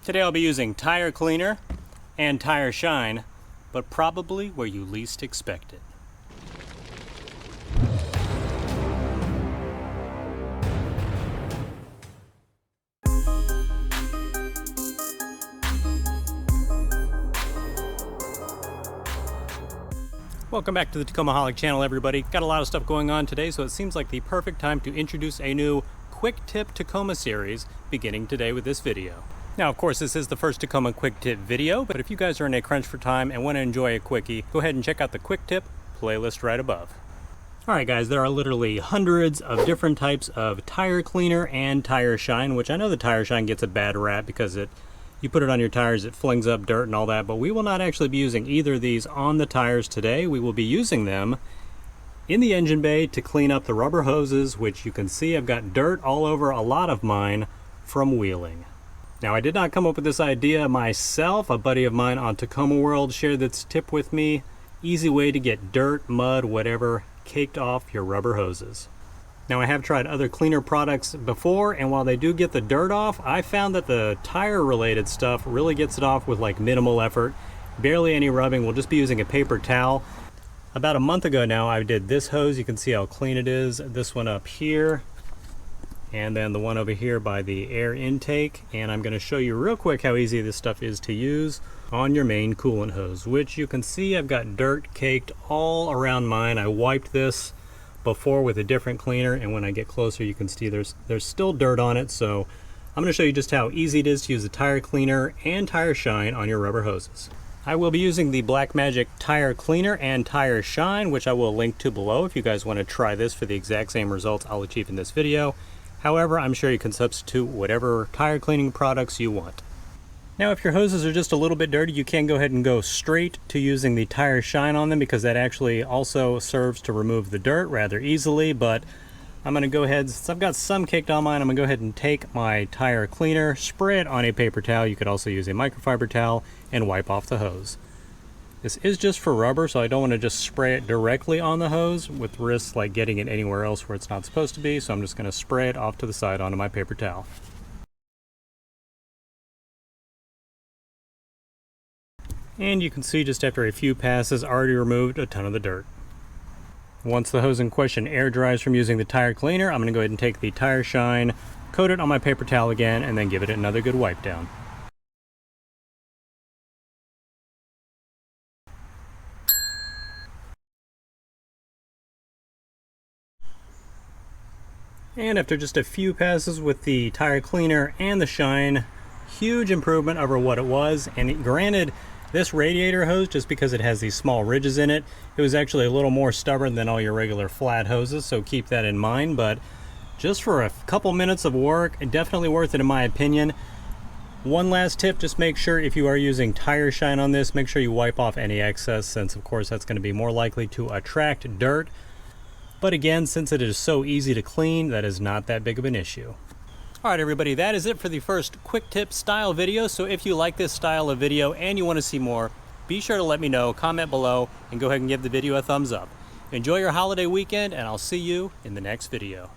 Today I'll be using tire cleaner and tire shine, but probably where you least expect it. Welcome back to the Tacomaholic channel, everybody. Got a lot of stuff going on today, so it seems like the perfect time to introduce a new Quick Tip Tacoma series, beginning today with this video. Now, of course, this is the first Tacoma Quick Tip video, but if you guys are in a crunch for time and want to enjoy a quickie, go ahead and check out the Quick Tip playlist right above. Alright guys, there are literally hundreds of different types of tire cleaner and tire shine, which I know the tire shine gets a bad rap because you put it on your tires, it flings up dirt and all that, but we will not actually be using either of these on the tires today. We will be using them in the engine bay to clean up the rubber hoses, which you can see I've got dirt all over a lot of mine from wheeling. Now, I did not come up with this idea myself. A buddy of mine on Tacoma World shared this tip with me. Easy way to get dirt, mud, whatever, caked off your rubber hoses. Now, I have tried other cleaner products before, and while they do get the dirt off, I found that the tire related stuff really gets it off with like minimal effort, barely any rubbing. We'll just be using a paper towel. About a month ago now, I did this hose. You can see how clean it is. This one up here, and then the one over here by the air intake. And I'm going to show you real quick how easy this stuff is to use on your main coolant hose, which you can see I've got dirt caked all around mine. I wiped this before with a different cleaner, and when I get closer you can see there's still dirt on it. So I'm going to show you just how easy it is to use a tire cleaner and tire shine on your rubber hoses. I will be using the Blackmagic tire cleaner and tire shine, which I will link to below if you guys want to try this for the exact same results I'll achieve in this video. However, I'm sure you can substitute whatever tire cleaning products you want. Now, if your hoses are just a little bit dirty, you can go ahead and go straight to using the tire shine on them, because that actually also serves to remove the dirt rather easily. But I'm going to go ahead, since I've got some caked on mine, I'm going to go ahead and take my tire cleaner, spray it on a paper towel. You could also use a microfiber towel and wipe off the hose. This is just for rubber, so I don't want to just spray it directly on the hose with risks like getting it anywhere else where it's not supposed to be. So I'm just going to spray it off to the side onto my paper towel. And you can see just after a few passes, already removed a ton of the dirt. Once the hose in question air dries from using the tire cleaner, I'm going to go ahead and take the tire shine, coat it on my paper towel again, and then give it another good wipe down. And after just a few passes with the tire cleaner and the shine, huge improvement over what it was. And granted, this radiator hose, just because it has these small ridges in it, it was actually a little more stubborn than all your regular flat hoses, so keep that in mind. But just for a couple minutes of work, definitely worth it in my opinion. One last tip, just make sure if you are using tire shine on this, make sure you wipe off any excess, since of course that's going to be more likely to attract dirt. But again, since it is so easy to clean, that is not that big of an issue. Alright everybody, that is it for the first quick tip style video. So if you like this style of video and you want to see more, be sure to let me know, comment below, and go ahead and give the video a thumbs up. Enjoy your holiday weekend, and I'll see you in the next video.